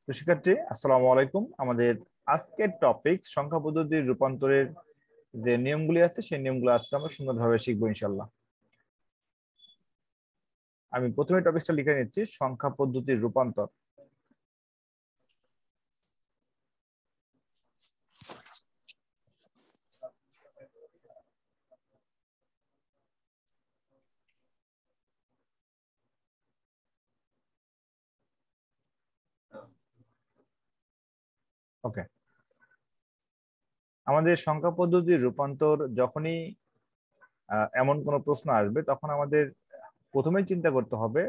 তো শিক্ষার্থী, আসসালামু আলাইকুম। আমাদের আজকের টপিক সংখ্যা পদ্ধতির রূপান্তরের যে নিয়মগুলি আছে সেই নিয়মগুলো আজকে আমরা সুন্দরভাবে শিখবো ইনশাল্লাহ। আমি প্রথমে টপিকটা লিখে নিচ্ছি, সংখ্যা পদ্ধতির রূপান্তর। ওকে, আমাদের সংখ্যা পদ্ধতির রূপান্তর যখনই এমন কোনো প্রশ্ন আসবে তখন আমাদের প্রথমেই চিন্তা করতে হবে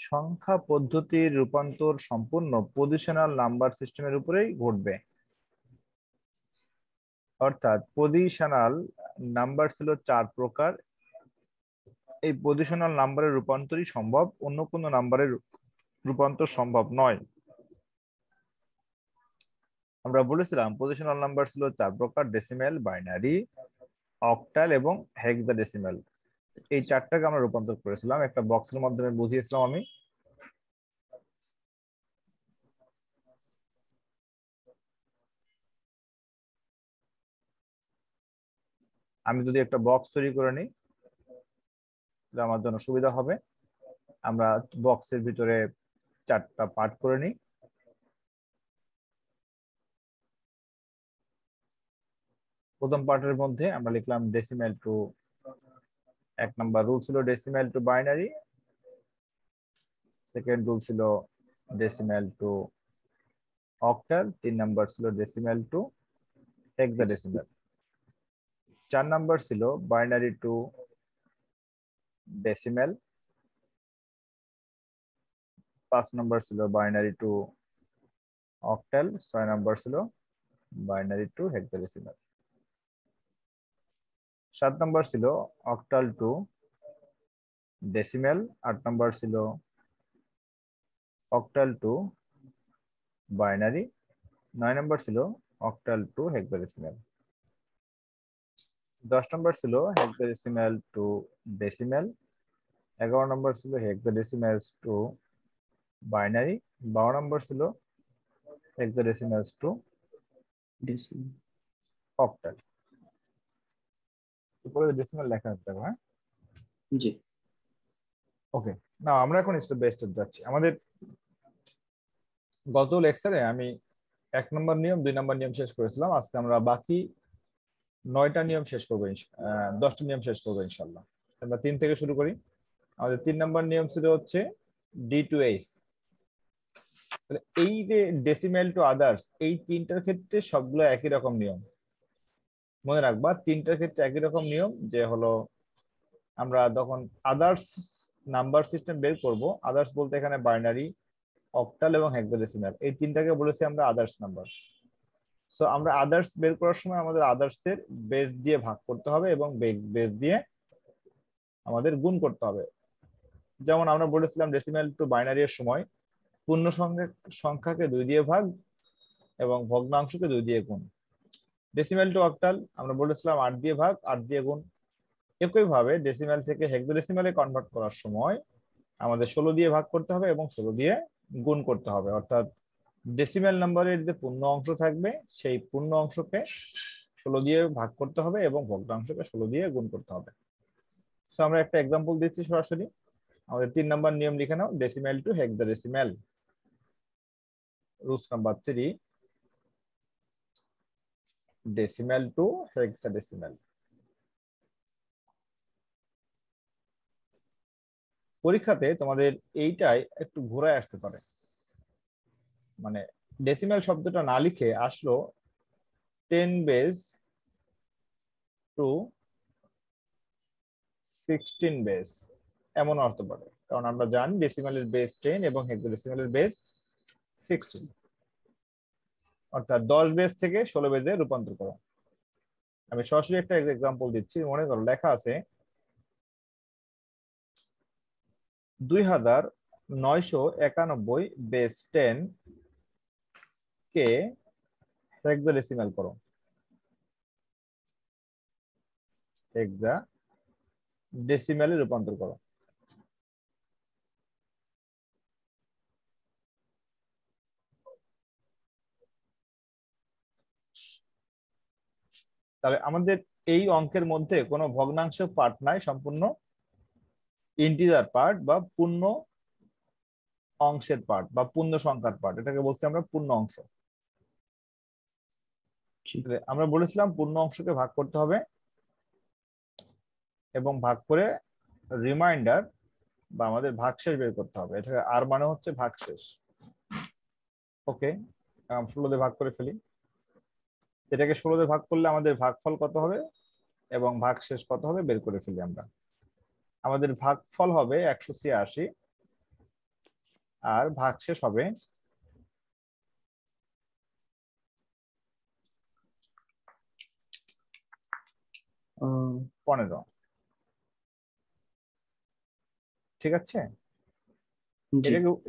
সংখ্যা পদ্ধতির রূপান্তর সম্পূর্ণ পজিশনাল নাম্বার সিস্টেমের উপরেই ঘটবে। অর্থাৎ পজিশনাল নাম্বার ছিল 4 প্রকার। এই পজিশনাল নাম্বারের রূপান্তরই সম্ভব, অন্য কোনো নাম্বারের রূপান্তর সম্ভব নয়। আমরা বলেছিলাম পজিশনাল নাম্বার ছিল 4 প্রকার: ডেসিমেল, বাইনারি, অক্টাল এবং হেক্সাডেসিমেল। এই চারটাকে আমরা রূপান্তর করেছিলাম, একটা বক্সের মাধ্যমে বুঝিয়েছিলাম আমি। আমি যদি একটা বক্স তৈরি করে নিই তাহলে আমার জন্য সুবিধা হবে। আমরা বক্সের ভিতরে 4টা পার্ট করে নিই। প্রথম পার্টের মধ্যে আমরা লিখলাম ডেসিমেল টু, 1 নম্বর রুল ছিল decimal two binary, second rule ছিল ডেসিমেল টু অক্টাল, 3 নম্বর ছিল ডেসিমেল টু হেক্সাডেসিমেল, 4 নম্বর ছিল বাইনারি টু ডেসিমেল, 5 নম্বর ছিল বাইনারি টু অক্টাল, 6 নম্বর ছিল বাইনারি টু হেক্সাডেসিমেল, 7 নম্বর ছিল অক্টাল টু ডেসিমেল, 8 নম্বর ছিল অক্টাল টু বাইনারি, 9 নম্বর ছিল অক্টাল টু হেক্সাডেসিমেল, 10 নম্বর ছিল হেক্সাডেসিমেল টু ডেসিমেল, 11 নম্বর ছিল হেক্সাডেসিমেল টু বাইনারি, 12 নম্বর ছিল হেক্সাডেসিমেল টু অক্টাল। উপরে ডেসিমেল লেখা থাকতে হবে, হ্যাঁ। জি। ওকে, না আমরা এখন স্টেপ বাই স্টেপ যাচ্ছি। আমাদের গত লেকচারে আমি 1 নম্বর নিয়ম, 2 নম্বর নিয়ম শেষ করেছিলাম। আজকে আমরা বাকি 9টা নিয়ম শেষ করবো, 10টা নিয়ম শেষ করবো ইনশাল্লাহ। আমরা 3 থেকে শুরু করি। আমাদের 3 নম্বর নিয়ম ছিল হচ্ছে ডি টু এইচ। এই যে ডেসিমেল টু আদার্স, এই 3টার ক্ষেত্রে সবগুলো একই রকম নিয়ম। মনে রাখবা 3টার ক্ষেত্রে একই রকম নিয়ম, যে হলো আমরা যখন আদার্স নাম্বার সিস্টেম বের করব, আদার্স বলতে এখানে বাইনারি, অক্টাল এবং হেক্সাডেসিমাল, এই 3টাকে বলেছি আমরা আদার্স নাম্বার। সো আমরা আদার্স বের করার সময় আমাদের আদার্স এর বেস দিয়ে ভাগ করতে হবে এবং বেস দিয়ে আমাদের গুণ করতে হবে। যেমন আমরা বলেছিলাম ডেসিমেল টু বাইনারি এর সময় পূর্ণ সংখ্যাকে 2 দিয়ে ভাগ এবং ভগ্নাংশকে 2 দিয়ে গুণ। ডেসিমেল টু অক্টাল আমরা বলেছিলাম 8 দিয়ে ভাগ, 8 দিয়ে গুণ। একইভাবে ডেসিমেল থেকে হেক্সাডেসিমালে কনভার্ট করার সময় আমাদের 16 দিয়ে ভাগ করতে হবে এবং 16 দিয়ে গুণ করতে হবে। অর্থাৎ ডেসিমেল নাম্বারের যে পূর্ণ অংশ থাকবে সেই পূর্ণ অংশকে 16 দিয়ে ভাগ করতে হবে এবং ভগ্নাংশকে 16 দিয়ে গুণ করতে হবে। সো আমরা একটা এক্সাম্পল দিচ্ছি সরাসরি। আমাদের 3 নম্বর নিয়ম লিখে নাও, decimal to hexadecimal. Rules number 3, decimal to hexadecimal. পরীক্ষাতে তোমাদের এইটাই একটু ঘোরায় আসতে পারে, মানে ডেসিমেল শব্দটা না লিখে আসলো 10 বেস টু 16 বেস, এমন অর্থ পারে। কারণ আমরা জানি ডেসিমেলের বেস 10 এবং হেক্সাডেসিমেলের বেস 16, অর্থাৎ 10 বেস থেকে 16 বেসে রূপান্তর করা। আমি সরাসরি একটা এক্সাম্পল দিচ্ছি। মনে করো লেখা আছে 2991 বেস 10 কে হেক্সাডেসিমেল করো। হেক্সাডেসিমেলে রূপান্তর করো। তাহলে আমাদের এই অঙ্কের মধ্যে কোনো ভগ্নাংশ পার্ট নাই, সম্পূর্ণ ইন্টিজার পার্ট বা পূর্ণ অংশের পার্ট বা পূর্ণ সংখ্যার পার্ট, এটাকে বলছি আমরা পূর্ণ অংশ। আমরা বলেছিলাম পূর্ণ অংশকে ভাগ করতে হবে এবং ভাগ করে রিমাইন্ডার বা আমাদের ভাগশেষ বের করতে হবে। এটা আর মানে হচ্ছে ভাগশেষ। ওকে, 16 দিয়ে ভাগ করে ফেলি। এটাকে 16 দিয়ে ভাগ করলে আমাদের ভাগফল কত হবে এবং ভাগশেষ কত হবে বের করে ফেলি আমরা। আমাদের ভাগফল হবে 186 আর ভাগশেষ হবে 15। ঠিক আছে,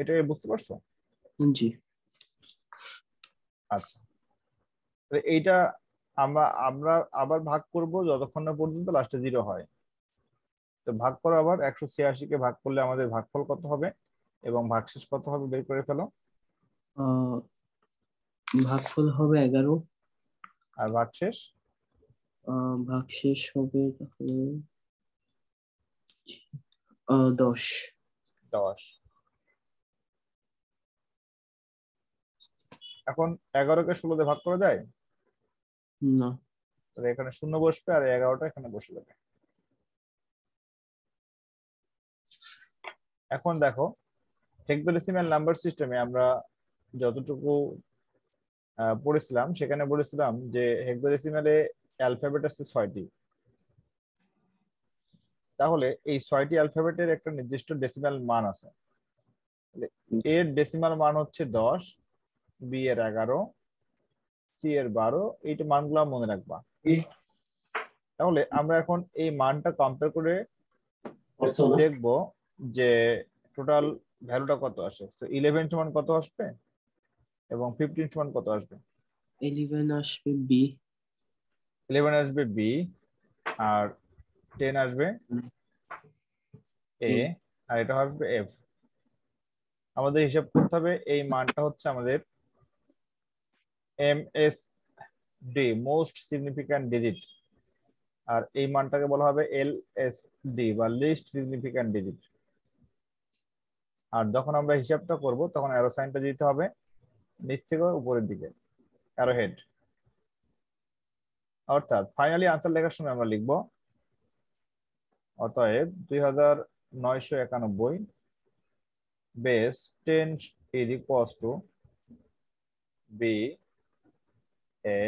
এটাকে বুঝতে পারছো? জি। আচ্ছা, এইটা আমরা আমরা আবার ভাগ করব যতক্ষণ না পর্যন্ত লাস্টে 0 হয়। তো ভাগ করো আবার, 186 কে ভাগ করলে আমাদের ভাগফল কত হবে এবং ভাগশেষ কত হবে বের করে ফেলো। ভাগফল হবে 11 আর ভাগশেষ ভাগশেষ হবে তাহলে 10। 10। এখন 11কে 16 দিয়ে ভাগ করা যায় না। তাহলে এখানে 0 বসবে আর 11টা এখানে বসে যাবে। এখন দেখো, হেক্সাডেসিমাল নাম্বার সিস্টেমে আমরা যতটুকু পড়েছিলাম সেখানে বলেছিলাম যে হেক্সাডেসিমালে অ্যালফাবেট আছে 6টি। তাহলে এই 6টি অ্যালফাবেটের একটা নির্দিষ্ট ডেসিমাল মান আছে। এর ডেসিমাল মান হচ্ছে 10, বি এর 11, সি এর 12। এইটা মানগুলো মনে রাখবা। তাহলে আমরা এখন এই মানটা কম্পেয়ার করে দেখব যে টোটাল ভ্যালুটা কত আসে। তো 11 সমান কত আসবে এবং 15 সমান কত আসবে? 11 আসবে বি, 11 আসবে বি, আর 10 আসবে এ, আর এটা আসবে এফ। আমাদের হিসাব করতে হবে এই মানটা হচ্ছে আমাদের MS D, most significant digit, আর এই মানটাকে বলা হবে এলএসডি বা লিস্ট সিগনিফিক্যান্ট ডিজিট। আর যখন আমরা হিসাবটা করব তখন অ্যারো সাইনটা দিতে হবে নিচ থেকে উপরের দিকে, অ্যারো হেড। অর্থাৎ ফাইনালি আনসার লেখার সময় আমরা লিখব অতএব 2991 base 10 is equals to b a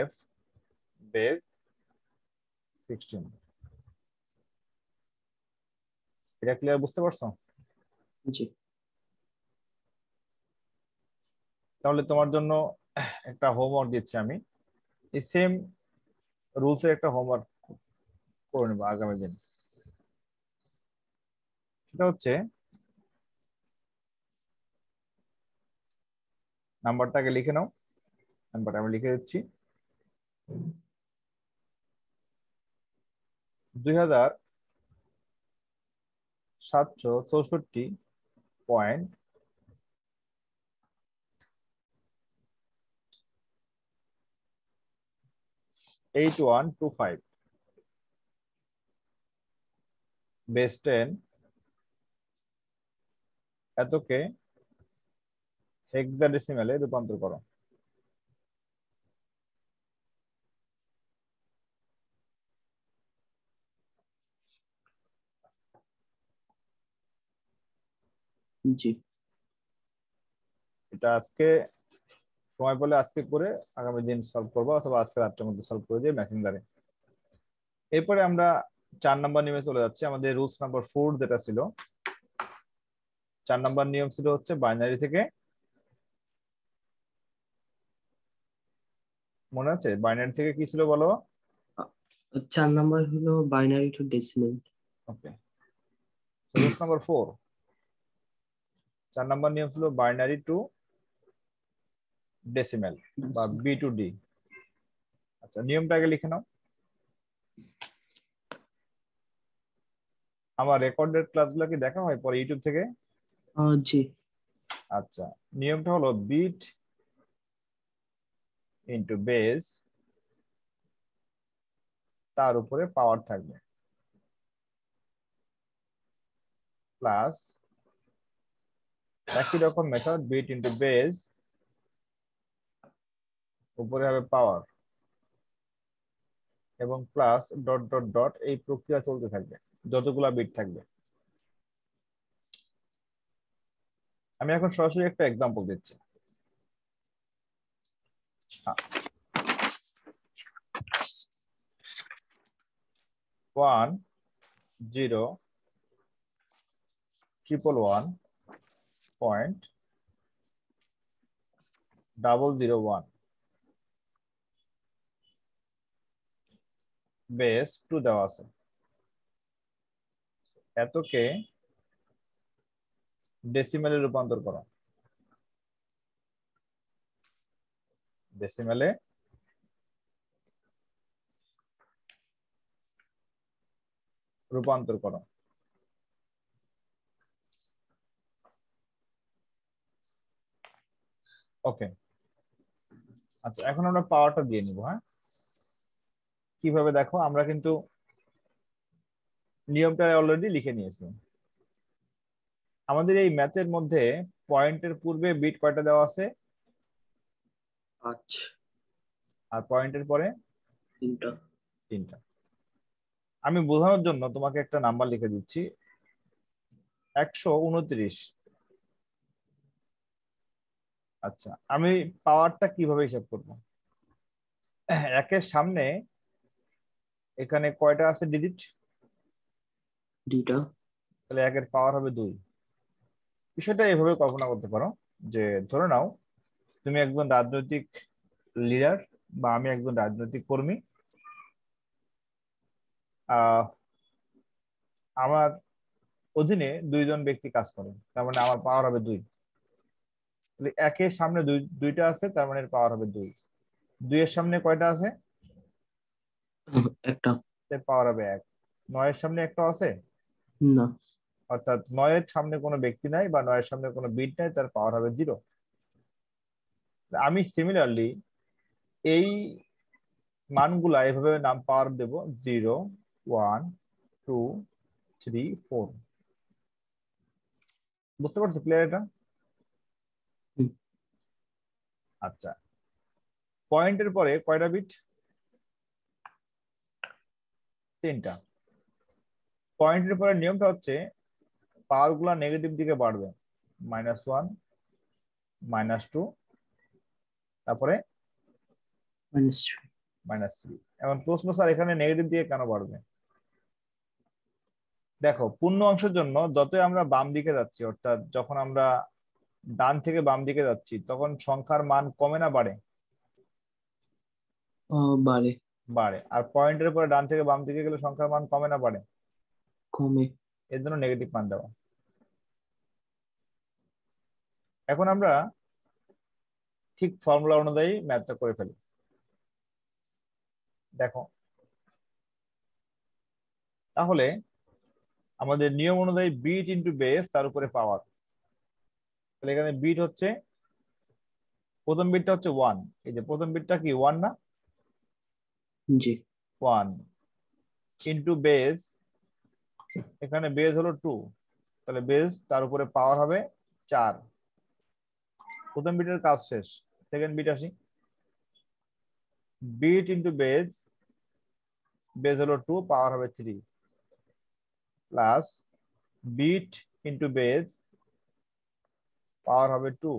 f base 16। এটা ক্লিয়ার, বুঝতে পারছো? জি। তাহলে তোমার জন্য একটা হোমওয়ার্ক দিচ্ছি আমি, এই সেম রুলস এর একটা হোমওয়ার্ক করে নেবো আগামী দিন। সেটা হচ্ছে নাম্বারটাকে লিখে নাও। নাম্বারটা আমি লিখে দিচ্ছি, 2764.8125 বেস 10 এতকে হেক্সাডেসিমালে রূপান্তর করো। জি। এটা আজকে সময় পেলে আজকে করে আগামী দিন সলভ করবো, অথবা আজকে রাত্রের মধ্যে সলভ করে দিয়ে মেসেঞ্জারে। এরপরে আমরা 4 নাম্বার নিয়মে চলে যাচ্ছি। আমাদের রুলস নাম্বার 4 যেটা ছিল, 4 নাম্বার নিয়ম ছিল হচ্ছে বাইনারি থেকে, মনে আছে বাইনারি থেকে কি ছিল বলো? 4 নাম্বার হলো binary to decimal. Okay, rules number 4, 4 number নিয়ম ছিল বাইনারি টু ডেসিমেল বা বি টু ডি। আচ্ছা, নিয়মটা আগে লিখে নাও। আমার রেকর্ডেড ক্লাসগুলো কি দেখা হয় পরে ইউটিউব থেকে? জি। আচ্ছা, নিয়মটা হলো বিট ইনটু বেস তার উপরে পাওয়ার থাকবে প্লাস একই রকম মেথড বিট ইনটু বেস, উপরে হবে পাওয়ার এবং প্লাস ডট ডট ডট, এই প্রক্রিয়া চলতে থাকবে যতগুলা বিট থাকবে। আমি এখন সরাসরি একটা এক্সাম্পল দিচ্ছি। 1 0 111.001 বেস 2 দেওয়া আছে। এতকে ডেসিমেলে রূপান্তর করো, ডেসিমেলে রূপান্তর করো। ওকে, আচ্ছা এখন আমরা পাওয়ারটা দিয়ে নিব। হ্যাঁ, কিভাবে দেখো, আমরা কিন্তু নিয়মটা অলরেডি লিখে নিয়েছি। আমাদের এই ম্যাথের মধ্যে পয়েন্টের পূর্বে বিট কয়টা দেওয়া আছে? 5 আর পয়েন্টের পরে 3টা। 3টা। আমি বোঝানোর জন্য তোমাকে একটা নাম্বার লিখে দিচ্ছি, 129। আচ্ছা, আমি পাওয়ারটা কিভাবে হিসাব করব? একের সামনে এখানে কয়টা আছে ডিজিট? 2টা। তাহলে একের পাওয়ার হবে 2। বিষয়টা এভাবে কল্পনা করতে পারো যে ধরে নাও তুমি একজন রাজনৈতিক লিডার বা আমি একজন রাজনৈতিক কর্মী। আহ আমার অধীনে 2জন ব্যক্তি কাজ করে, তার মানে আমার পাওয়ার হবে 2। তাহলে একের সামনে দুইটা আছে, তার মানে পাওয়ার হবে 2। 2 এর সামনে কয়টা আছে? একটা। পাওয়ার হবে 1। 9 এর সামনে একটা আছে, না। অর্থাৎ 9 এর সামনে কোনো ব্যক্তি নাই বা 9 এর সামনে কোনো বিট নাই, তার পাওয়ার হবে 0। আমি সিমিলারলি এই মানগুলা এভাবে নাম পাওয়ার দেব, 0 1 2 3 4। বুঝতে পারছো ক্লিয়ার এটা? হুম, আচ্ছা, পয়েন্টের পরে কয়টা বিট? 3টা। পয়েন্টের পরে নিয়মটা হচ্ছে পাওয়ার গুলা নেগেটিভ দিকে বাড়বে, -1 -2 তারপরে -3। -3। এখন প্রশ্ন, স্যার এখানে নেগেটিভ দিকে কেন বাড়বে? দেখো, পূর্ণ অংশের জন্য যতই আমরা বাম দিকে যাচ্ছি, অর্থাৎ যখন আমরা ডান থেকে বাম দিকে যাচ্ছি, তখন সংখ্যার মান কমে না বাড়ে? বাড়ে। বাড়ে। আর পয়েন্টের পরে ডান থেকে বাম দিকে গেলে সংখ্যার মান কমে না বাড়ে? কমে। এর জন্য নেগেটিভ মান দেওয়া। এখন আমরা ঠিক ফর্মুলা অনুযায়ী ম্যাথটা করে ফেলি। দেখো, তাহলে আমাদের নিয়ম অনুযায়ী বিট ইনটু বেস তার উপরে পাওয়ার। তাহলে এখানে বিট হচ্ছে, প্রথম বিটটা হচ্ছে 1। এই যে প্রথম বিটটা কি 1 না? জি। 1 ইনটু বেস, এখানে বেস হলো 2, তাহলে বেস তার উপরে পাওয়ার হবে 4। প্রথম বিটের কাজ শেষ, সেকেন্ড বিট আসি। বিট ইনটু বেস, বেস হলো 2, পাওয়ার হবে 3, প্লাস বিট ইনটু বেস, পাওয়ার হবে 2।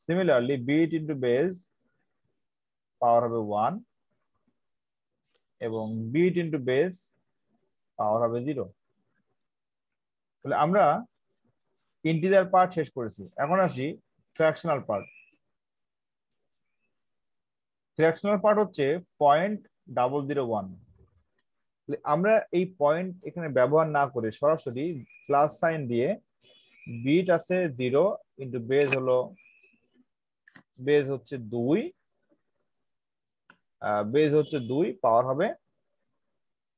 সিমিলারলি বিট ইনটু বেস, পাওয়ার হবে 1 এবং বিট ইনটু বেস, পাওয়ার হবে 0। তাহলে আমরা ইন্টিজার পার্ট শেষ করেছি, এখন আসি ফ্র্যাকশনাল পার্ট। ফ্র্যাকশনাল পার্ট হচ্ছে 0.001। আমরা এই পয়েন্ট এখানে ব্যবহার না করে সরাসরি প্লাস সাইন দিয়ে, বিট আছে 0 ইন্টু বেস হলো, বেস হচ্ছে 2, বেস হচ্ছে 2, পাওয়ার হবে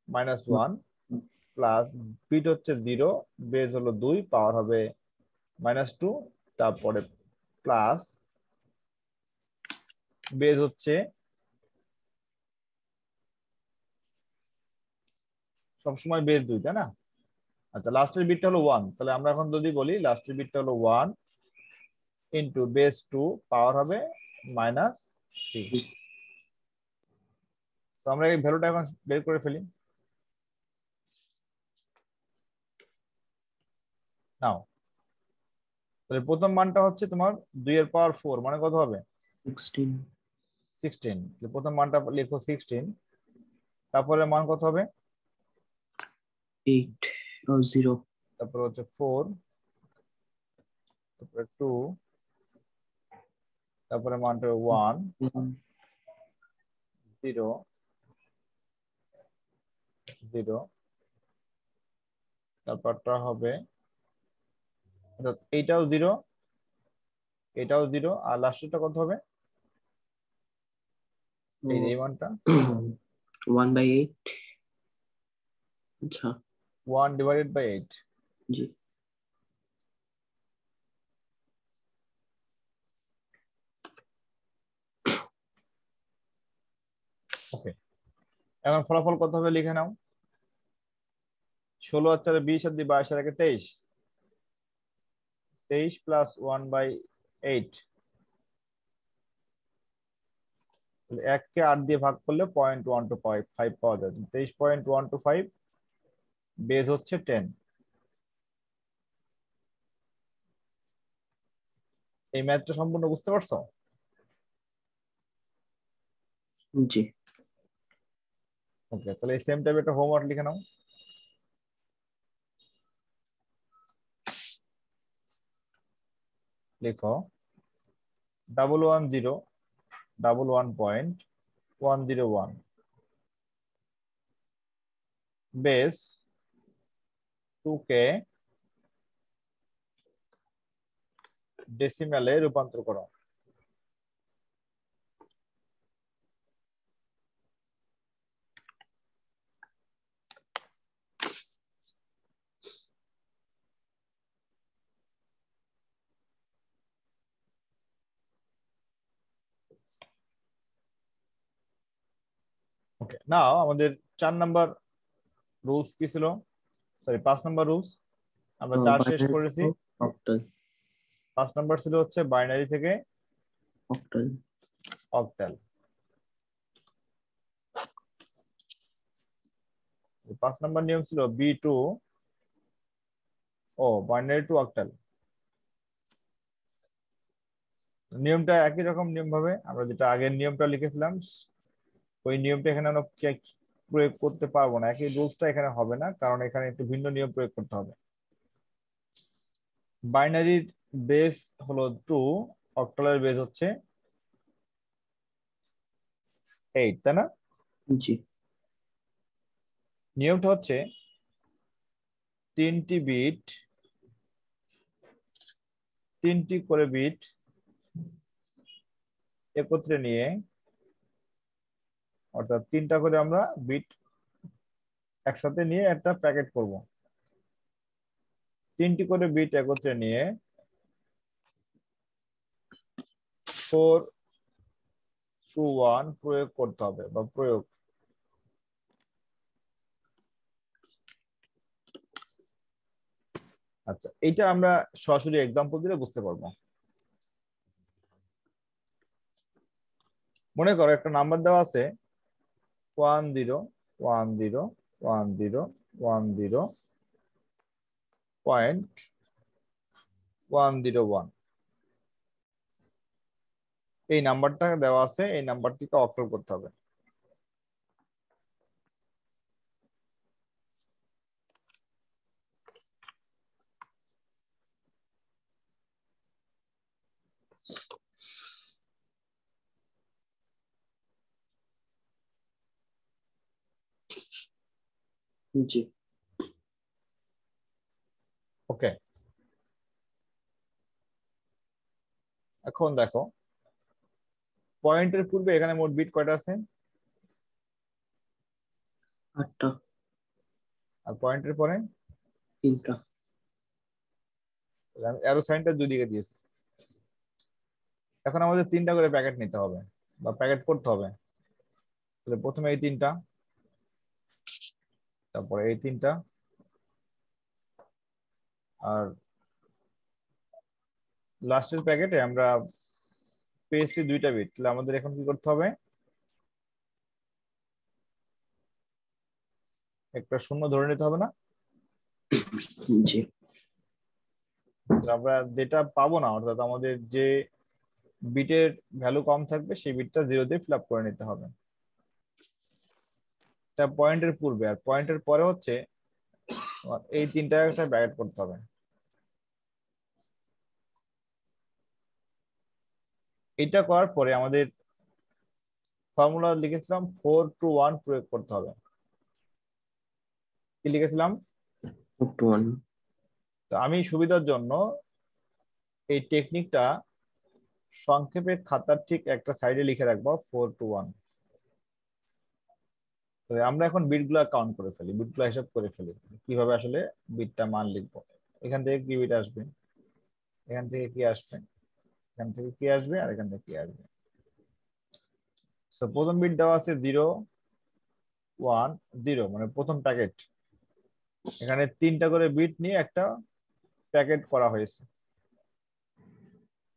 -1, প্লাস বিট হচ্ছে 0, বেস হলো 2, পাওয়ার হবে -2, তারপরে প্লাস বেস হচ্ছে সবসময় বেস 2, তাই না? আচ্ছা, লাস্টের বিটটা হলো 1, তাহলে আমরা এখন যদি বলি লাস্টের বিটটা হলো 1 ইন্টু বেস 2 পাওয়ার হবে -3। তো আমরা এই ভ্যালুটা এখন বের করে ফেলি। নাও, তাহলে প্রথম মানটা হচ্ছে তোমার 2 এর পাওয়ার 4, মানে কত হবে? 16 16। প্রথম মানটা লিখো 16, তারপরে মান কত হবে? 8 0 তারপরে হচ্ছে 4, তারপরে 2, তারপরে মানটা 1 1 0 0, তারপরটা হবে এইটাও 0, এটাও 0, আর লাস্টেরটা কত হবে? এই যে এই মানটা 1/8। আচ্ছা 1/8। জি ওকে, এখন ফলাফল কত হবে লিখে নাও। 16 আর 4 20 আর 2 22 আর 1 23, 23 প্লাস 1/8, 1 কে 8 দিয়ে ভাগ করলে 0.125 পাওয়া যাবে। 23.125, বেস হচ্ছে 10। এই ম্যাথটা সম্পূর্ণ বুঝতে পারছো? জি ওকে, তাহলে এই সেম টাইপের একটা হোমওয়ার্ক লিখে নাও। লিখো 11011.101 বেস 2 কে ডেসিমেলে রূপান্তর করো। ওকে, নাও আমাদের 4 নাম্বার রুলস কি ছিল? সরি, 5 নাম্বার রুলস আমরা 4 শেষ বাইনারি করেছি। অক্টাল 5 নাম্বার ছিল হচ্ছে বাইনারি থেকে অক্টাল অক্টাল। 5 নাম্বার নিয়ম ছিল B2, ও বাইনারি টু অক্টাল। নিয়মটা একই রকম নিয়ম ভাবে আমরা যেটা আগের নিয়মটা লিখেছিলাম, ওই নিয়মটা এখানে আমরা প্রয়োগ করতে পারবো না। একই রুলসটা এখানে হবে না, কারণ এখানে একটু ভিন্ন নিয়ম প্রয়োগ করতে হবে। বাইনারির বেস হলো 2, অক্টালের বেস হচ্ছে 8, তাই না? জি নিয়মটা হচ্ছে 3টি বিট, 3টি করে বিট একত্রে নিয়ে, অর্থাৎ 3টা করে আমরা বিট একসাথে নিয়ে একটা প্যাকেট করব। 3টি করে বিট একত্রে নিয়ে 421 প্রয়োগ করতে হবে, বা প্রয়োগ। আচ্ছা, এটা আমরা সরাসরি এক্সাম্পল দিলে বুঝতে পারবো। মনে করো একটা নাম্বার দেওয়া আছে 10101010.101। এই নাম্বারটা দেওয়া আছে, এই নাম্বারটিকে অক্টাল করতে হবে। জি ওকে, এখন দেখো পয়েন্টের পূর্বে এখানে মোট বিট কয়টা আছে? 8টা আর পয়েন্টের পরে 3টা অ্যারো সাইনটা দুই দিকে দিয়েছি। এখন আমাদের 3টা করে প্যাকেট নিতে হবে বা প্যাকেট করতে হবে। তাহলে প্রথমে এই 3টা, তারপরে এই তিনটা, আর লাস্টের প্যাকেটে আমরা পেয়েছি 2টা বিট। তাহলে আমাদের এখন কি করতে হবে, একটা শূন্য ধরে নিতে হবে না? জি। তো আমরা যেটা পাবো না, অর্থাৎ আমাদের যে বিটের ভ্যালু কম থাকবে সেই বিটটা 0 দিয়ে ফিল আপ করে নিতে হবে। এটা পয়েন্টের পূর্বে, আর পয়েন্টের পরে হচ্ছে এই তিনটা একটা ব্র্যাকেট করতে হবে। এটা করার পরে আমাদের ফর্মুলা লিখেছিলাম 4 to 1 প্রয়োগ করতে হবে। কি লিখেছিলাম? 4 to 1। তো আমি সুবিধার জন্য এই টেকনিকটা সংক্ষেপে খাতার ঠিক একটা সাইডে লিখে রাখবো, 4 to 1। তো আমরা এখন বিটগুলো কাউন্ট করে ফেলি, বিটগুলো হিসাব করে ফেলি কিভাবে আসলে বিটটা মান লিখবো। এখান থেকে কি বিট আসবে, এখান থেকে কি আসবে, এখান থেকে কি আসবে, আর এখান থেকে কি আসবে। সো প্রথম বিট দেওয়া আছে 0 1 0, মানে প্রথম প্যাকেট। এখানে 3টা করে বিট নিয়ে একটা প্যাকেট করা হয়েছে।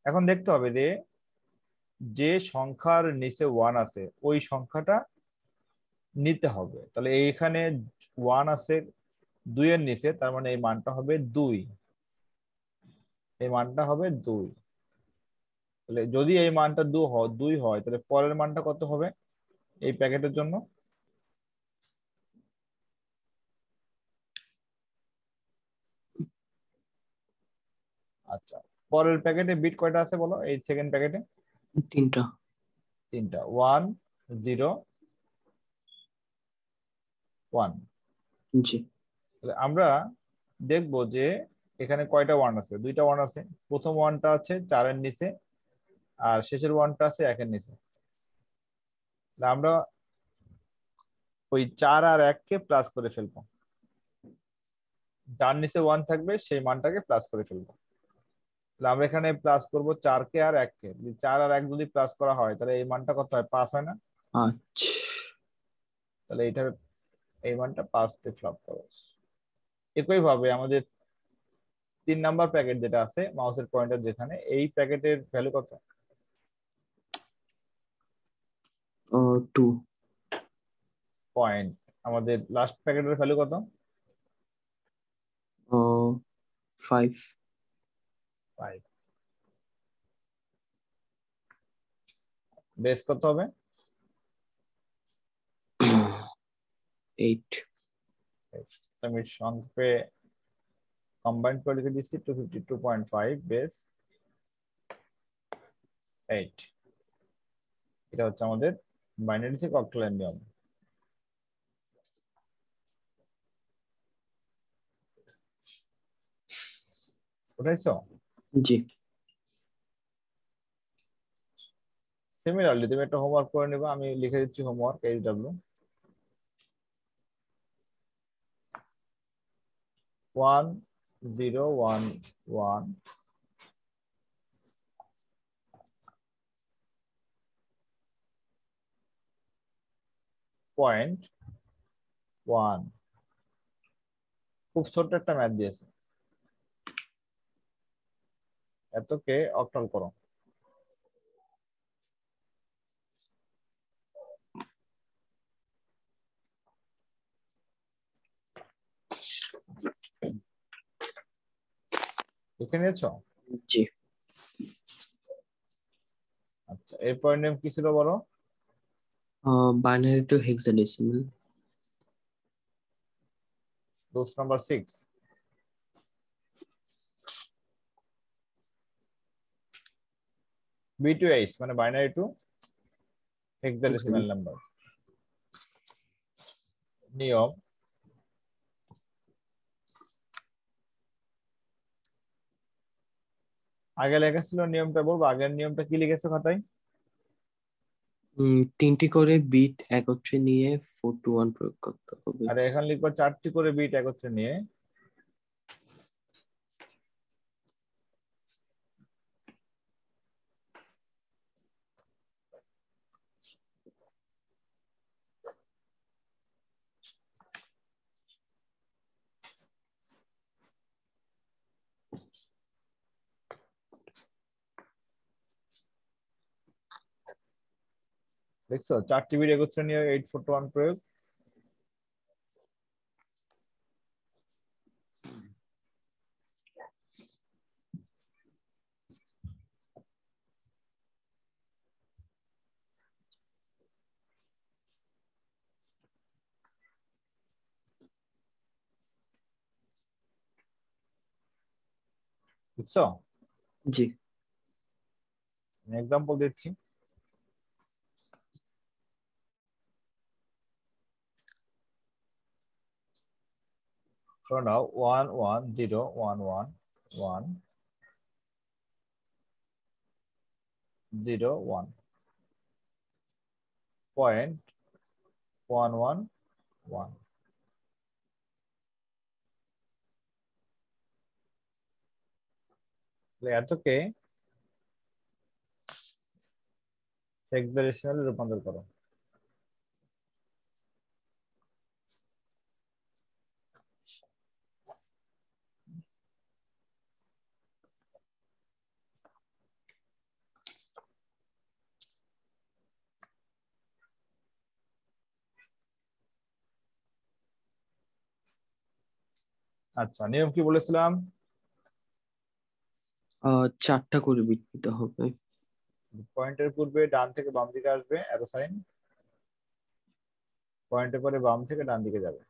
এখন দেখতে হবে যে যে সংখ্যার নিচে 1 আছে ওই সংখ্যাটা নিতে হবে। তাহলে এইখানে 1 আছে 2 এর নিচে, তার মানে এই মানটা হবে 2, এই মানটা হবে 2। তাহলে যদি এই মানটা 2 হয়, তাহলে পরের মানটা কত হবে এই প্যাকেটের জন্য? আচ্ছা, পরের প্যাকেটে বিট কয়টা আছে বলো, এই সেকেন্ড প্যাকেটে? 3টা। 3টা, 1 0 1। জি। তাহলে আমরা দেখবো যে এখানে কয়টা 1 আছে, 2টা 1 আছে। প্রথম 1টা আছে 4-এর নিচে, আর শেষের 1টা আছে 1-এর নিচে। তাহলে আমরা ওই 4 আর 1 কে প্লাস করে ফেলবো, যার নিচে 1 থাকবে সেই মানটাকে প্লাস করে ফেলবো। তাহলে আমরা এখানে প্লাস করব 4 কে আর 1 কে। 4 আর 1 যদি প্লাস করা হয় তাহলে এই মানটা কত হয়, 5 হয় না? 5। তাহলে এটা, এই মানটা 5 তে ফ্লপ করো। একই ভাবে আমাদের 3 নাম্বার প্যাকেট যেটা আছে, মাউসের পয়েন্টার যেখানে, এই প্যাকেটের ভ্যালু কত? 2। পয়েন্ট। আমাদের লাস্ট প্যাকেটের ভ্যালু কত? 5। 5। বেস কত হবে? 8। আমি সংক্ষেপে কম্বাইন করে লিখে দিচ্ছি, 252.5 বেস 8। এটা হচ্ছে আমাদের বাইনারি থেকে অক্টালের নিয়ম। উঠাইছো? জি। সিমিলারলি তুমি একটা হোমওয়ার্ক করে নিবা, আমি লিখে দিচ্ছি হোমওয়ার্ক, HW 1 0 1 1 পয়েন্ট 1। খুব ছোট্ট একটা ম্যাথ দিয়েছে, এতকে অক্টাল করো। লিখে নিয়েছো? জি। আচ্ছা, এরপর নেম কি ছিল বলো? Binary two hexadecimal. Rules number 6। B2H মানে বাইনারি টু হেক্সাডেসিমাল নাম্বার। নিয়ম, আগে লেখা ছিল নিয়মটা বলবো, আগের নিয়মটা কি লিখেছো খাতায়? 3টি করে বিট একত্রে নিয়ে 4 to 1 প্রয়োগ করতে হবে। আর এখন লিখবো 4টি করে বিট একত্রে নিয়ে দেখছো 4টি বিট একত্রে নিয়ে 841 প্রয়োগ। বুঝছো? জি। এক্সাম্পল দিচ্ছি। ধরো নাও 110111001 .111 এতকে হেক্সাডেসিমালে রূপান্তর করো। আচ্ছা, নিয়ম কি বলেছিলাম? 4টা করে বিট দিতে হবে। পয়েন্টের পূর্বে ডান থেকে বাম দিকে আসবে অ্যারো সাইন, পয়েন্টের পরে বাম থেকে ডান দিকে যাবে।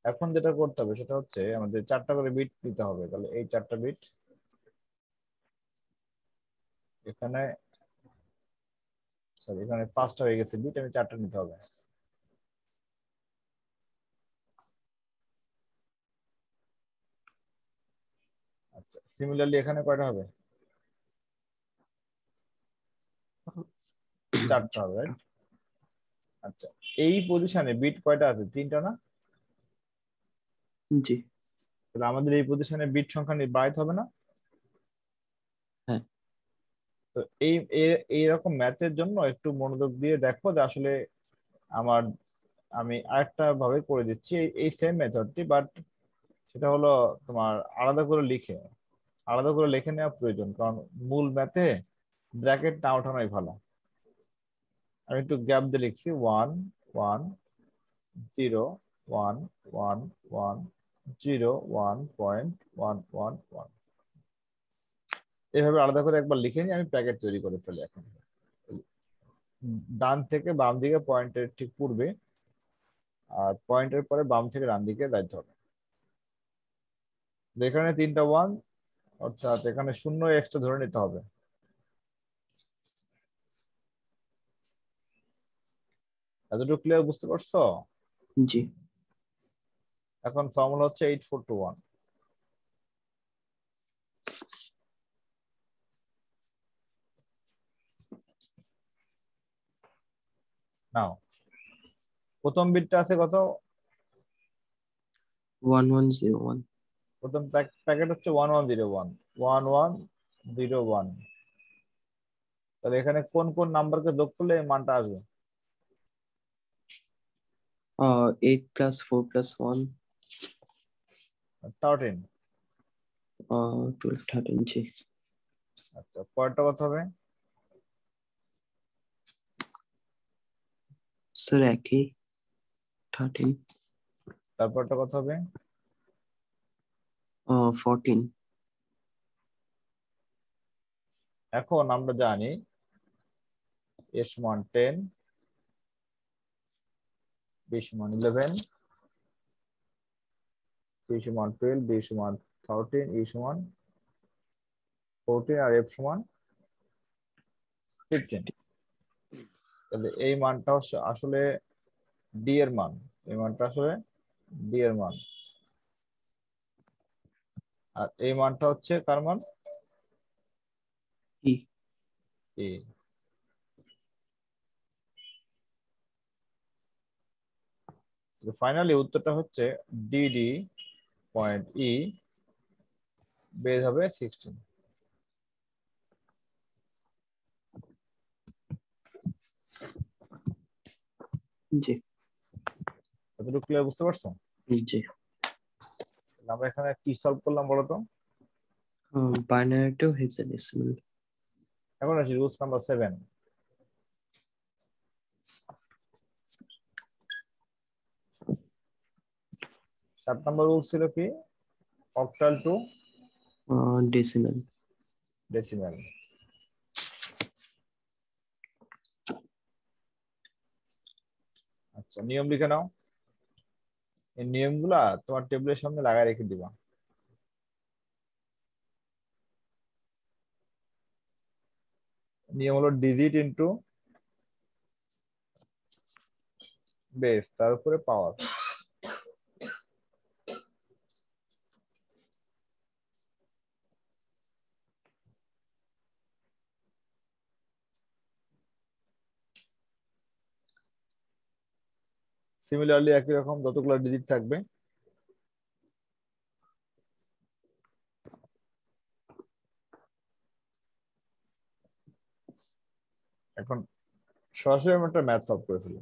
এখন যেটা করতে হবে সেটা হচ্ছে আমাদের 4টা করে বিট দিতে হবে। তাহলে এই 4টা বিট এখানে, সরি এখানে 5টা হয়ে গেছে বিট, আমি 4টা নিতে হবে। আচ্ছা, সিমিলারলি এখানে কয়টা হবে? 4টা হবে, রাইট? আচ্ছা, এই পজিশনে বিট কয়টা আছে? 3টা না? জি। তাহলে আমাদের এই পজিশনে বিট সংখ্যা বাড়াইতে হবে না? হ্যাঁ। তো এইরকম ম্যাথের জন্য একটু মনোযোগ দিয়ে দেখো যে আসলে আমার, আমি আরেকটা ভাবে করে দিচ্ছি এই সেম মেথডটি, বাট সেটা হলো তোমার আলাদা করে লিখে নেওয়া প্রয়োজন, কারণ মূল ম্যাথে ব্র্যাকেট না ওঠানোই ভালো। আমি একটু গ্যাপ দিয়ে লিখছি 1 1 0 1 1 1 0 1.111। এভাবে আলাদা করে একবার লিখে নিয়ে আমি প্যাকেট তৈরি করে ফেলি। এখন ডান থেকে বাম দিকে পয়েন্টের ঠিক পূর্বে, আর পয়েন্টের পরে বাম থেকে ডান দিকে যাইতে হবে। এখানে 3টা 1, অর্থাৎ এখানে 0 এক্সট্রা ধরে নিতে হবে। এতটুকু ক্লিয়ার? বুঝতে পারছো? জি। এখন ফর্মুলা হচ্ছে 8421। নাও প্রথম বিটটা আছে কত? 1101। প্রথম প্যাকেট হচ্ছে 1101 1101। তাহলে এখানে কোন কোন নাম্বারকে যোগ করলে এই মানটা আসবে? 8 + 4 + 1 13। 12 13। জি। আচ্ছা, পরেরটা কত হবে? স্যার একই, 13। তারপরটা কত হবে? 14। এখন আমরা জানি a সমান 10, b সমান 11, c সমান 12, d সমান 13, e সমান 14 আর f সমান 15। তাহলে এই মানটা হচ্ছে আসলে ডি এর মান। এই মানটা আসলে ডি এর মান, আর এই মানটা হচ্ছে কার মান? ই। এ। ফাইনালি উত্তরটা হচ্ছে ডিডি পয়েন্ট ই বেজ হবে 16। জি। এতটুকু ক্লিয়ার? বুঝতে পারছো? জি। আমরা এখানে কি সলভ করলাম বলো তো? Binary two hexadecimal. এখন আসি রুলস নাম্বার 7। সাত নম্বর রুল ছিল কি? Octal to decimal. ডেসিমেল। আচ্ছা, নিয়ম লিখে নাও। এই নিয়মগুলা তোমার টেবিলের সামনে লাগায় রেখে দিবা। নিয়ম হলো ডিজিট ইনটু বেস, তার উপরে পাওয়ার। সিমিলারলি একই রকম যতগুলো ডিজিট থাকবে এখন সরাসরি আমি একটা ম্যাথ সলভ করে ফেলি।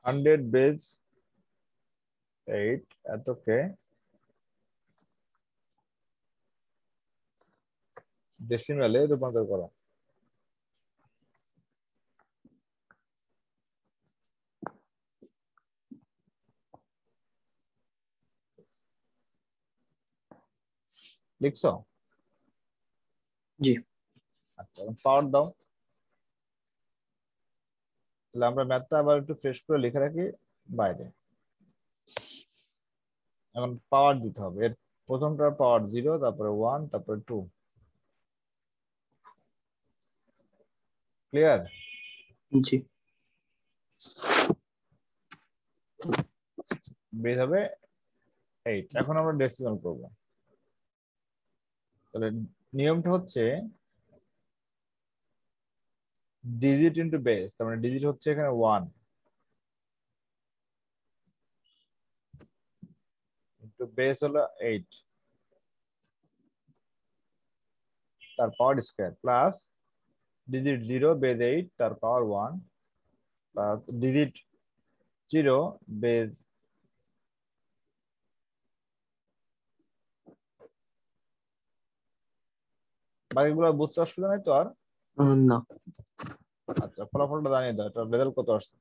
100 বেজ 8 এতকে ডেসিমেলে রূপান্তর করো। লিখছো? জি। আচ্ছা, পাওয়ার দাও। তাহলে আমরা ম্যাথটা আবার একটু ফ্রেশ করে লিখে রাখি বাইরে। এখন পাওয়ার দিতে হবে। এর প্রথমটার পাওয়ার 0, তারপরে 1, তারপরে 2। ক্লিয়ার? জি। বেজ হবে 8। এখন আমরা ডেসিমাল করব। তাহলে নিয়মটা হচ্ছে ডিজিট ইনটু বেস, তার মানে ডিজিট হচ্ছে এখানে 1 ইনটু বেস হলো 8, তার পাওয়ার স্কয়ার, প্লাস ডিজিট 0 বেজ 8 তার পাওয়ার 1, প্লাস ডিজিট 0 বেজ বাকিগুলো বুঝতে অসুবিধা নাই তো আর? না। আচ্ছা, ফলাফলটা জানিয়ে দাও, এটা রেজাল্ট কত আসছে?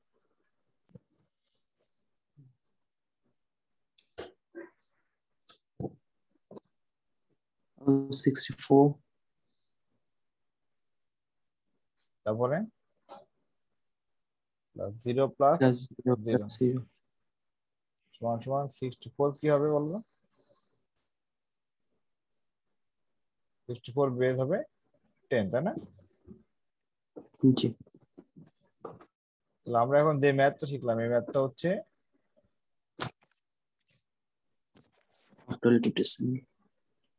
64 তারপরে প্লাস 0 প্লাস প্লাস 0 0 প্লাস 0। সমান সমান 64 কি হবে বলবো? 64 বেজ হবে 10, তাই না? জি। তাহলে আমরা এখন যে ম্যাথটা শিখলাম এই ম্যাথটা হচ্ছে octal to decimal.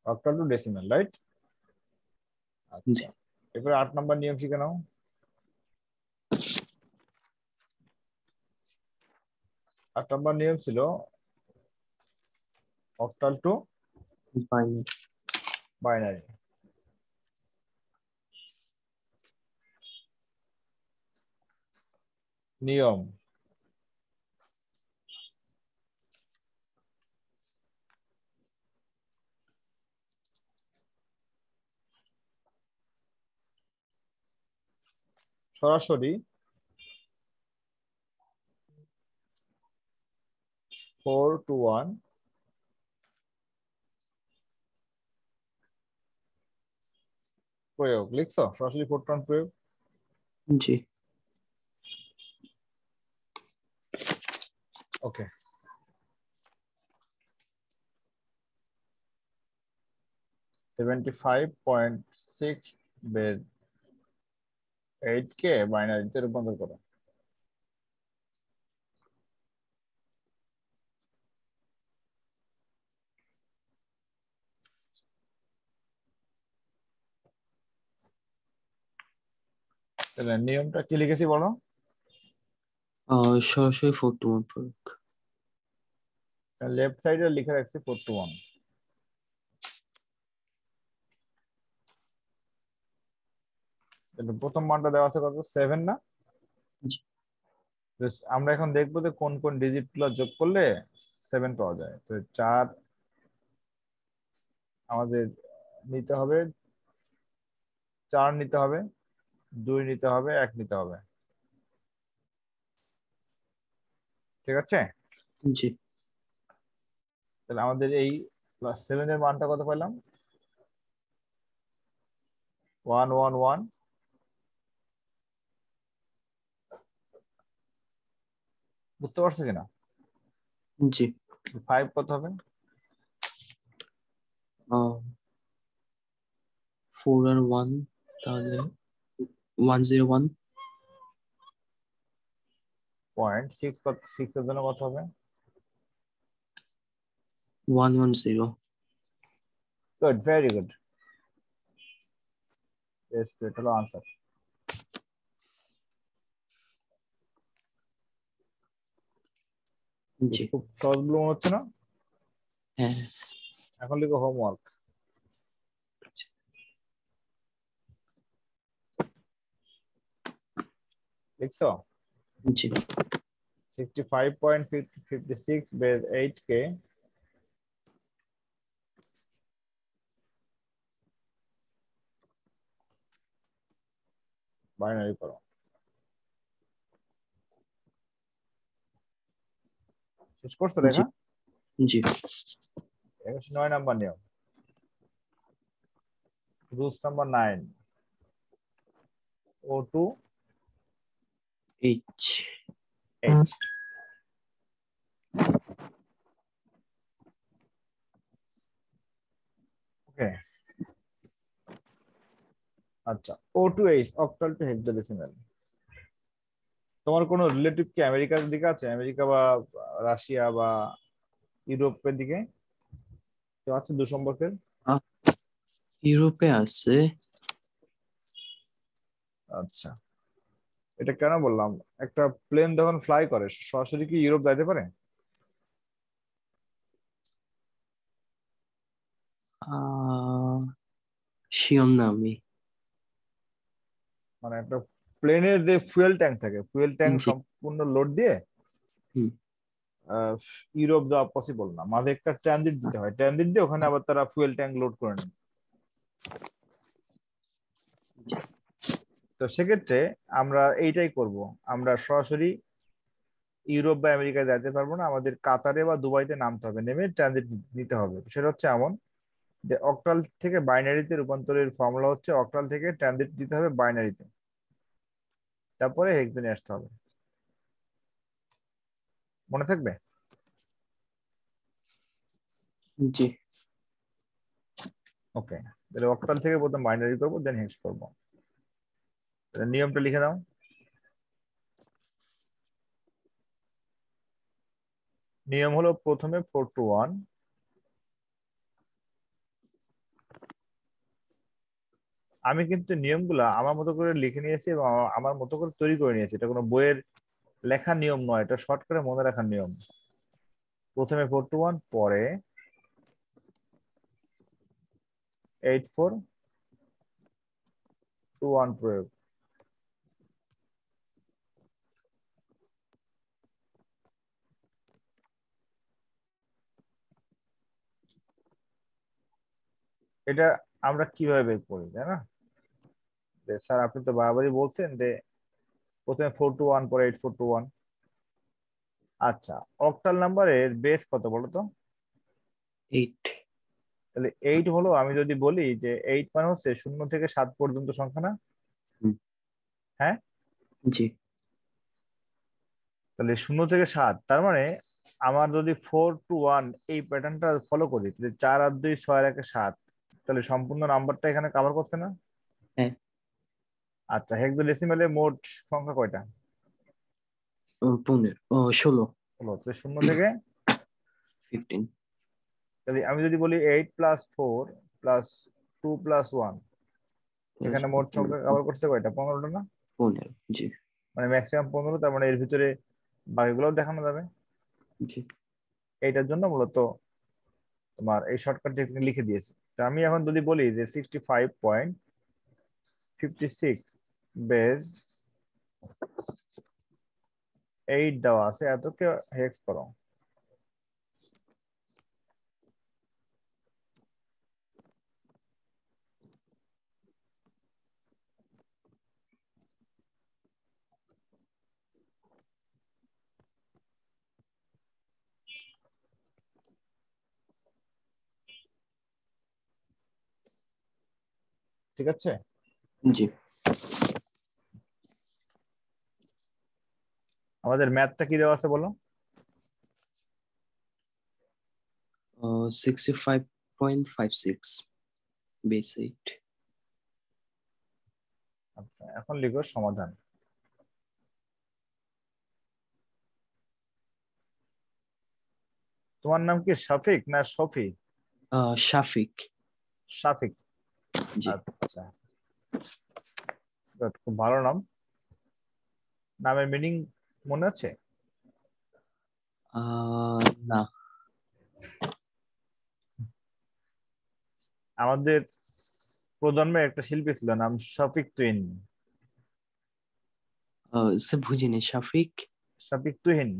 Octal to decimal, right? জি। আচ্ছা, এরপরে 8 নম্বর নিয়ম শিখে নাও। 8 নম্বর নিয়ম ছিল অক্টাল টু বাইনারি। বাইনারি। নিয়ম সরাসরি 4 to 1 প্রয়োগ। লিখছো সরাসরি 4 to 1 প্রয়োগ? জি। ওকে, 75.6 বেজ 8 কে বাইনারিতে রূপান্তর করো। তাহলে নিয়মটা কি লিখেছি বলো? সরাসরি 4 to 1 প্রয়োগ। লেফট সাইডে লিখে রাখছি 4 to 1। প্রথম মানটা দেওয়া আছে কত? 7 না? জি। আমরা এখন দেখবো যে কোন কোন ডিজিট গুলো যোগ করলে 7 পাওয়া যায়। তো 4 আমাদের নিতে হবে, 4 নিতে হবে, 2 নিতে হবে, 1 নিতে হবে। ঠিক আছে? জি। তাহলে আমাদের এই +7 এর মানটা কত পেলাম? 111। বুঝতে পারছো কিনা? জি। 5 কত হবে? 4 আর 1, তাহলে 101। 0.6 কত? 6 এর জন্য কত হবে? 110। Good, very good. এটা হলো আনসার। জি। খুব সহজগুলো মনে হচ্ছে না? হ্যাঁ। এখন লিখো হোমওয়ার্ক। লিখছো? জি। 65.56 বেস 8 কে বাইনারি করো। শেষ করছো জি। লেখা? জি। 9 নাম্বার নিয়ম, rules number 9। O2 H। H। ওকে, আচ্ছা। O2 H, octal two hexadecimal. তোমার কোনো রিলেটিভ কি আমেরিকার দিকে আছে? আমেরিকা বা রাশিয়া বা ইউরোপের দিকে কেউ আছে দূর সম্পর্কের? ইউরোপে আছে। আচ্ছা, এটা কেন বললাম? একটা প্লেন যখন ফ্লাই করে সরাসরি কি ইউরোপ যাইতে পারে? শিওর না আমি। মানে একটা প্লেনের যে ফুয়েল ট্যাঙ্ক থাকে, ফুয়েল ট্যাঙ্ক জি। সম্পূর্ণ লোড দিয়ে হুম। আহ, ইউরোপ যাওয়া পসিবল না, মাঝে একটা ট্রানজিট দিতে হয়, ট্রানজিট দিয়ে ওখানে আবার তারা ফুয়েল ট্যাঙ্ক লোড করে নেয়। তো সেক্ষেত্রে আমরা এইটাই করব, আমরা সরাসরি ইউরোপ বা আমেরিকায় যাইতে পারবো না, আমাদের কাতারে বা দুবাইতে নামতে হবে, নেমে ট্রানজিট নিতে হবে। সেটা হচ্ছে এমন যে অক্টাল থেকে বাইনারিতে রূপান্তরের ফর্মুলা হচ্ছে অক্টাল থেকে ট্রানজিট দিতে হবে বাইনারিতে, তারপরে হেক্সানে আসতে হবে। মনে থাকবে? জি। ওকে, তাহলে অক্টাল থেকে প্রথম বাইনারি করবো, দেন হেক্স করবো। তাহলে নিয়মটা লিখে দাও। নিয়ম হলো প্রথমে 4 to 1, আমি কিন্তু নিয়মগুলা আমার মতো করে লিখে নিয়েছি এবং আমার মতো করে তৈরি করে নিয়েছি, এটা কোনো বইয়ের লেখার নিয়ম নয়, এটা শর্ট করে মনে রাখার নিয়ম। প্রথমে 4 to 1, পরে 8 4 2 1 প্রয়োগ। এটা আমরা কিভাবে বের করি তাই না? যে স্যার আপনি তো বারবারই বলছেন যে প্রথমে 4 to 1 পরে 8 4 2 1। আচ্ছা, অক্টাল নাম্বারের বেস কত বলো তো? 8। তাহলে 8 হলো, আমি যদি বলি যে 8 মানে হচ্ছে 0 থেকে 7 পর্যন্ত সংখ্যা না? হুম। হ্যাঁ, জি। তাহলে 0 থেকে 7, তার মানে আমার যদি 4 to 1 এই প্যাটার্নটা ফলো করি, তাহলে 4 আর 2 6 আর 1 7, তাহলে সম্পূর্ণ নাম্বারটা এখানে কভার করছে না? হ্যাঁ। আচ্ছা, হেক্সাডেসিমালে মোট সংখ্যা কয়টা? 15, 16। হলো, তাহলে 0 থেকে 15। তাহলে আমি যদি বলি 8 + 4 + 2 + 1, এখানে মোট সংখ্যা কভার করছে কয়টা? 15টা না? 15। জি। মানে ম্যাক্সিমাম 15, তার মানে এর ভিতরে বাকিগুলোও দেখানো যাবে। জি। এইটার জন্য মূলত তোমার এই শর্টকাট টেকনিক লিখে দিয়েছি। তো আমি এখন যদি বলি যে 65.56 বেজ 8 দেওয়া আছে, এতকে হেক্স করো। ঠিক আছে, জি। আমাদের ম্যাথটা কি দেওয়া আছে বলো? 65.56 বেস 8। আচ্ছা, এখন লিখো সমাধান। তোমার নাম কি শফিক না শফি? শাফিক। শাফিক, জি। আচ্ছা, খুব ভালো নাম। নামের মিনিং মনে আছে? না। আমাদের প্রজন্মের একটা শিল্পী ছিল, নাম শফিক তুহিন। স্যার বুঝিনি, শাফিক। শফিক তুহিন,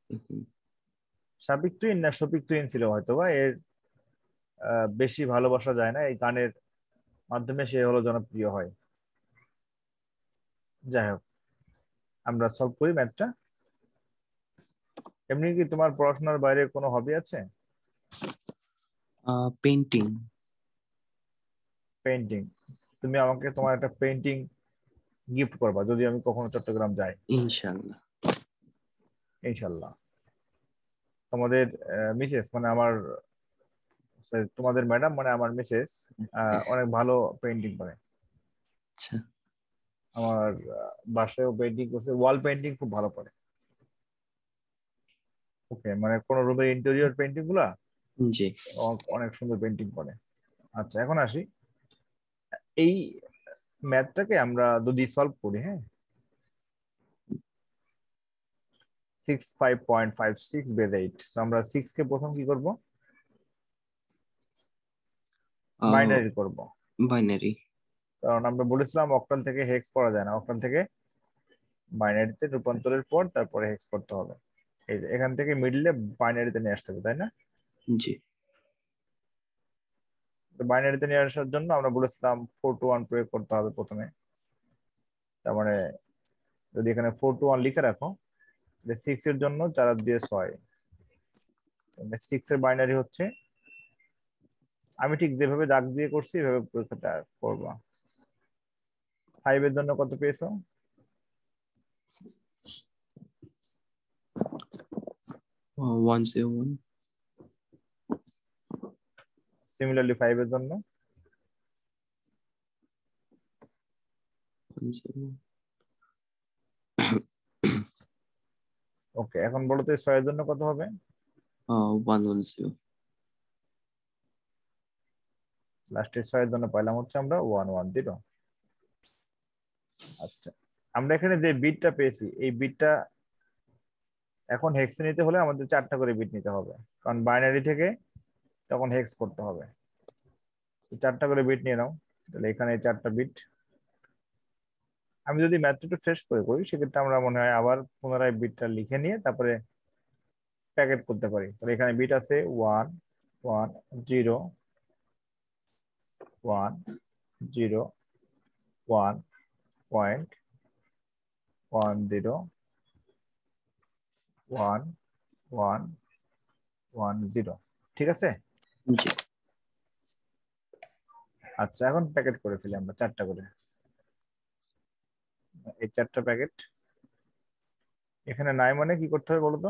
হুম, শফিক তুহিন না শফিক তুহিন ছিল হয়তো বা এর। বেশি ভালোবাসা যায় না, এই গানের মাধ্যমে সে হলো জনপ্রিয় হয়। যাই হোক, আমরা সলভ করি ম্যাথটা। এমনি কি তোমার পড়াশোনার বাইরে কোনো হবি আছে? পেন্টিং। পেইন্টিং। তুমি আমাকে তোমার একটা পেইন্টিং গিফট করবা যদি আমি কখনো চট্টগ্রাম যাই, ইনশাল্লাহ। ইনশাল্লাহ। তোমাদের মিসেস মানে আমার, sorry, তোমাদের ম্যাডাম মানে আমার মিসেস অনেক ভালো পেইন্টিং করে। আচ্ছা। আমার বাসায়ও পেইন্টিং করছে, ওয়াল পেইন্টিং খুব ভালো করে। ওকে, মানে কোন রুমের ইন্টেরিয়র পেইন্টিং গুলা জি। অনেক সুন্দর পেইন্টিং করে। আচ্ছা, এখন আসি, এই ম্যাথটাকে আমরা যদি সলভ করি, হ্যাঁ, 65.56 বেদ 8, আমরা 6 কে প্রথম কি করব? বাইনারি করব। বাইনারি। কারণ আমরা বলেছিলাম অক্টাল থেকে হেক্স করা যায় না, অক্টাল থেকে বাইনারিতে রূপান্তরের পর তারপরে হেক্স করতে হবে। এই যে এখান থেকে মিডলে বাইনারিতে নিয়ে আসতে হবে, তাই না? জি। তো বাইনারিতে নিয়ে আসার জন্য আমরা বলেছিলাম 4 to 1 প্রয়োগ করতে হবে প্রথমে। তার মানে যদি এখানে 4 to 1 লিখে রাখো, 6 এর জন্য 4 আর 2 6, 6 এর বাইনারি হচ্ছে, আমি ঠিক যেভাবে দাগ দিয়ে করছি এভাবে পরীক্ষাটা করবা। 5 এর জন্য কত পেয়েছো? 101। সিমিলারলি 5 এর জন্য? 101। ওকে, এখন বলো তো 6 এর জন্য কত হবে? 110। লাস্টের 6 এর জন্য পাইলাম হচ্ছে আমরা 110। আচ্ছা, আমরা এখানে যে বিটটা পেয়েছি এই বিটটা এখন হেক্সে নিতে হলে আমাদের 4টা করে বিট নিতে হবে, কারণ বাইনারি থেকে তখন হেক্স করতে হবে। 4টা করে বিট নিয়ে নাও, তাহলে এখানে 4টা বিট। আমি যদি ম্যাথটা একটু ফ্রেশ করে করি সেক্ষেত্রে আমরা মনে হয় আবার পুনরায় বিটটা লিখে নিয়ে তারপরে প্যাকেট করতে পারি। তাহলে এখানে বিট আছে 1 1 0 1 1 1 1 0। ঠিক আছে। জি। আচ্ছা, এখন প্যাকেট করে ফেলি আমরা 4টা করে। এই 4টা প্যাকেট এখানে নাই, মানে কি করতে হবে বলো তো?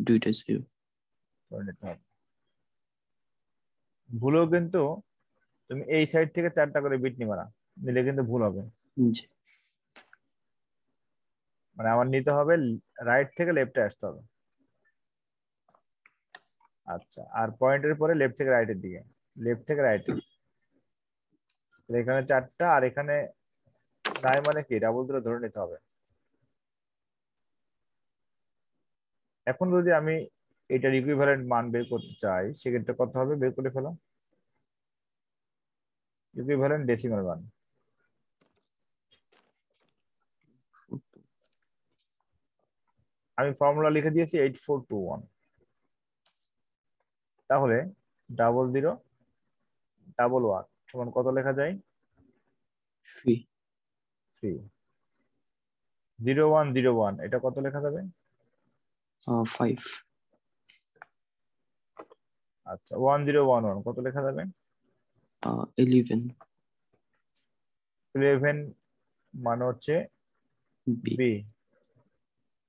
দুইটা 0। করে নিতে হবে। ভুলেও কিন্তু তুমি এই সাইড থেকে 4টা করে বিট নিবে না, নিলে কিন্তু ভুল হবে। জি। মানে আমার নিতে হবে রাইট থেকে লেফটে আসতে হবে। আচ্ছা, আর পয়েন্টের পরে লেফট থেকে রাইটের দিকে, লেফট থেকে রাইটে। এখানে 4টা আর এখানে নাই, মানে কি ডাবল ধরে ধরে নিতে হবে। এখন যদি আমি এটার ইকুইভ্যালেন্ট মান বের করতে চাই সেক্ষেত্রে কত হবে, বের করে ফেলো ইকুইভ্যালেন্ট ডেসিমাল মান। আমি ফর্মুলা লিখে দিয়েছি 8421। তাহলে 0011 সমান কত লেখা যায়? 3 3। 0101 এটা কত লেখা যাবে? 5 আচ্ছা 1011 কত লেখা যাবে? 11 11 মানে হচ্ছে B বি,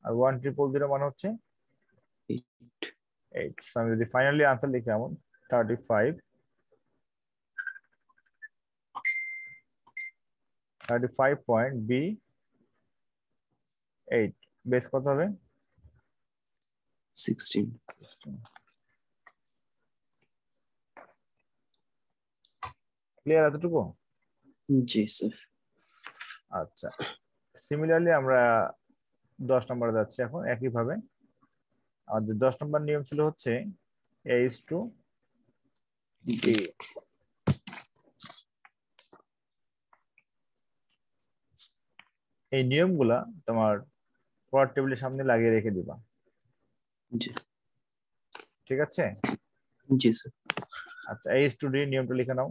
আর 1000 মানে হচ্ছে 8 8। আমি যদি ফাইনালি আনসার লিখি এমন 35 পয়েন্ট বি 8 বেস কত হবে? 16 ক্লিয়ার এতটুকু? জি স্যার। আচ্ছা সিমিলারলি আমরা 10 নম্বরে যাচ্ছি এখন একইভাবে। আমাদের 10 নম্বর নিয়ম ছিল হচ্ছে A:B। এই নিয়মগুলা তোমার পড়ার টেবিলের সামনে লাগিয়ে রেখে দিবা, জি ঠিক আছে? জি স্যার। আচ্ছা A:D নিয়মটা লিখে নাও।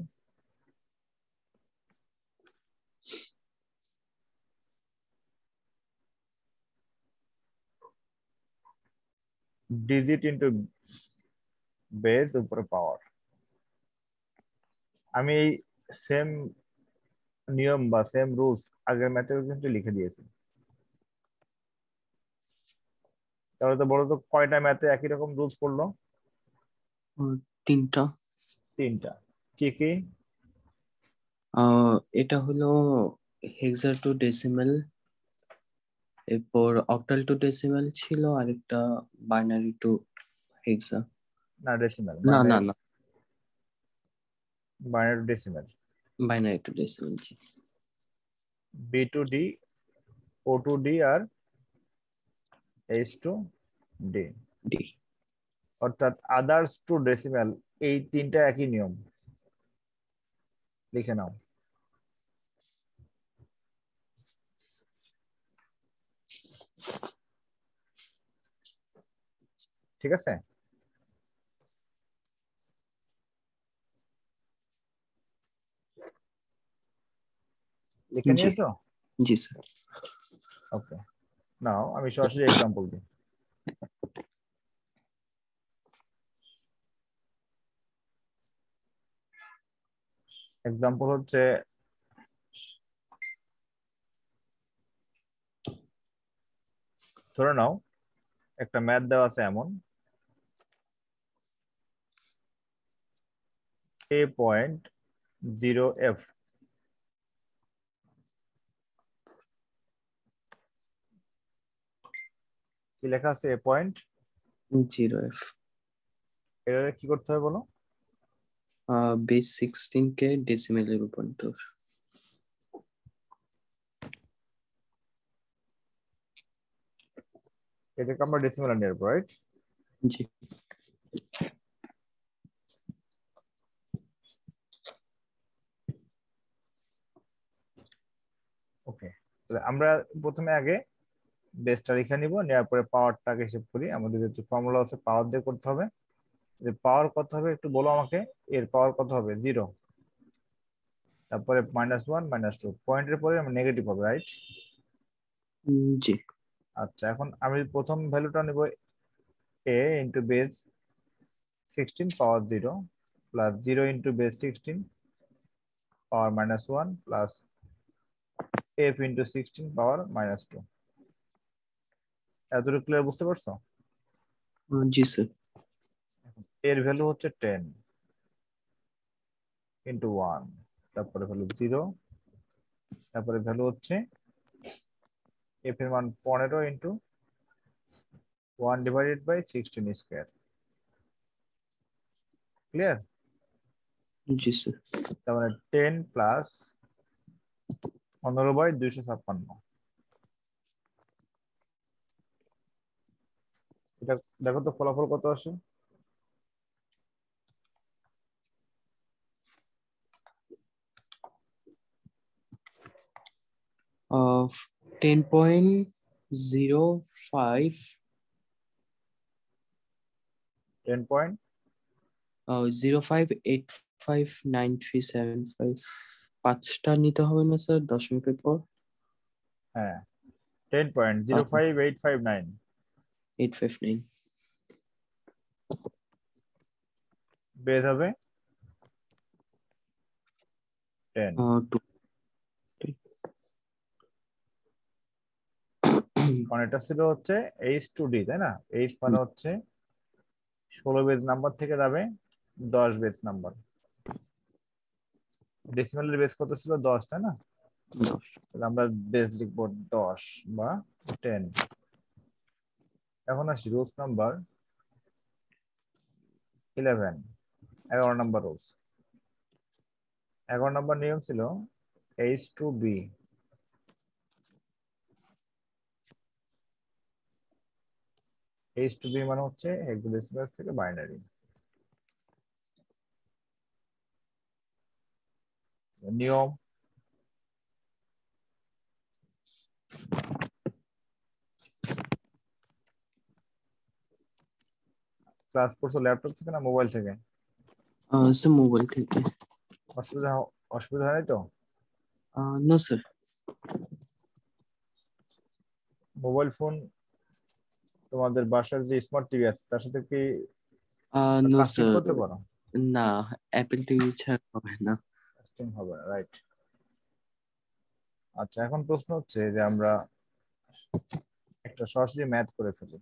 ডিজিট ইন্টু বেস উপরে পাওয়ার। আমি এই সেম নিয়ম বা সেম রুলস আগের ম্যাথেও কিন্তু লিখে দিয়েছি। তাহলে তো বলো তো কয়টা ম্যাথে একই রকম রুলস পড়লো? 3টা। 3টা। কি কি? এটা হলো হেক্সা টু ডেসিমেল, এরপর অক্টাল টু ডেসিমেল ছিল, আরেকটা বাইনারি টু হেক্সা। না ডেসিমাল, না না না, binary to decimal. Binary to decimal. জি B2D, O2D আর H2D, ডি। অর্থাৎ আদার্স টু ডেসিমাল। এই 3টা একই নিয়ম, লিখে নাও। ঠিক আছে? লিখে জি নিয়েছো? জি স্যার। ওকে নাও আমি সরাসরি এক্সাম্পল দিই। এক্সাম্পল হচ্ছে ধরে নাও একটা ম্যাথ দেওয়া আছে এমন A.0F, কি লেখা আছে জিরো এফ। এর কি করতে হবে বলো? বেস 16 কে ডেসিমেলে রূপান্তর। এটাকে আমরা ডেসিমাল নিয়ে আসবো, রাইট? জি ওকে, তাহলে আমরা প্রথমে আগে বেসটা লিখে নিব, নেওয়ার পরে পাওয়ারটাকে হিসেব করি। আমাদের যেহেতু ফর্মুলা আছে পাওয়ার দিয়ে করতে হবে। পাওয়ার কত হবে একটু বলো আমাকে। এর পাওয়ার কত হবে? 0, তারপরে -1 -2 পয়েন্টের পরে নেগেটিভ হবে, রাইট? জি আচ্ছা এখন আমি প্রথম ভ্যালুটা নিব a into base 16 power 0 plus 0 into base 16 power -1 plus f into 16 পাওয়ার -2। এতটুকু ক্লিয়ার বুঝতে পারছো? জি স্যার। এর ভ্যালু হচ্ছে 10 ইন্টু 1, তারপরে ভ্যালু 0, তারপরে ভ্যালু হচ্ছে f এর মান 15 into 1 divided by 16 square. Clear? জি স্যার। তার মানে 10 প্লাস 15/256। এটা দেখো তো ফলাফল কত আসে। 10.05 10 পয়েন্ট 0585935 পাঁচটা নিতে হবে না স্যার দশমিকের পর? হ্যাঁ 10.05859 859 বেস হবে 10। কারণ এটা ছিল হচ্ছে H2D তাই না, H মানে হচ্ছে 16 বেজ নাম্বার থেকে যাবে 10 বেজ নাম্বার। ডেসিমালের বেস কত ছিল 10 তাই না, তাহলে আমরা বেস লিখবো 10 বা 10। এখন আসি রোজ নাম্বার 11, 11 নাম্বার রোজ। 11 নাম্বার নিয়ম ছিল H2B, H2B মানে হচ্ছে হেক্সাডেসিমাল থেকে বাইনারি। নিয়ম ক্লাস করছো ল্যাপটপ থেকে না মোবাইল থেকে? স্যার মোবাইল থেকে। অসুবিধা অসুবিধা হয় তো? No sir. মোবাইল ফোন তোমাদের বাসার যে স্মার্ট টিভি আছে তার সাথে কি নো কাস্টিং স্যার, করতে পারো? না অ্যাপেল টিভি ছাড়া হবে না। কাস্টিং হবে না, রাইট। আচ্ছা এখন প্রশ্ন হচ্ছে যে আমরা একটা সরাসরি ম্যাথ করে ফেলি।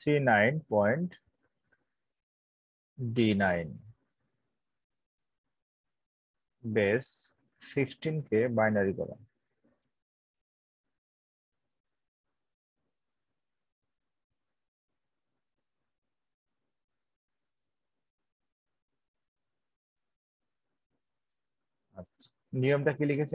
C9.D9 বেস 16 কে বাইনারি করা। আচ্ছা নিয়মটা কি লিখেছি